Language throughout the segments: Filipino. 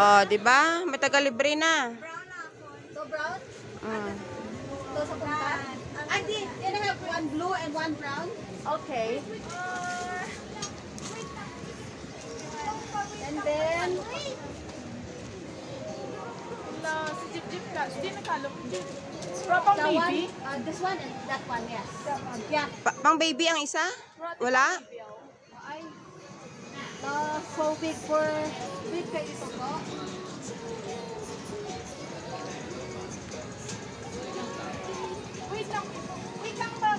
Oh, di ba? May taga-libre na. So brown? Mm. So sa punta? I have one blue and one brown. Okay. And then, Si Jeep ka. Hindi nakalok. Propang the one, baby. this one and that one, yes. Yeah. Pang baby ang isa? Wala? Ay, so big for big kayo ito po. Wait lang ba?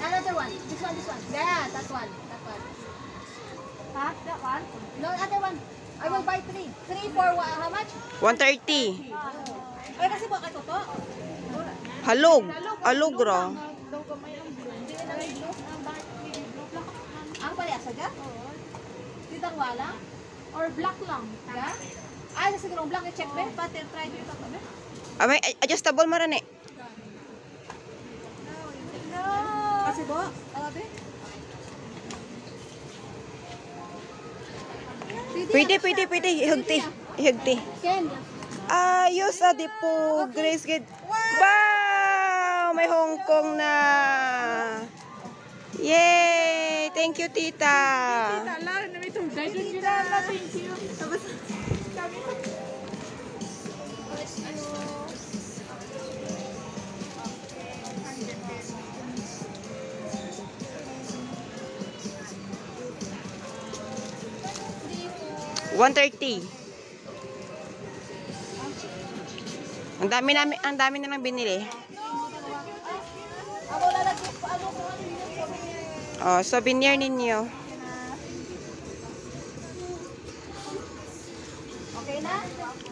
Another one. This one. Yeah, that one. Ha? That one? No, other one. I will buy three. Three for how much? 130. Ay, kasi po kayo po. Halog. Alugro. Daw gamay ang blue. Hindi na may blue. Ang bakit may blue? Black lang. Ang palyasa dyan? Dito wala? Or black lang. Yeah? Ay, siguro black. I-check ba? Pattern try dito pa ba? May adjustable marani. No. Kasi po, abe? Pwede. Ihagti. Ken. Ayos di po. Grace Gid. Wow! May Hong Kong na. Yay! Thank you, tita. Tala, na may tugay. Thank you. Tapos, kami sa... $130. Ang dami na lang binili. Ako lalagyan po, ano po, Oh, souvenir ninyo. okay na?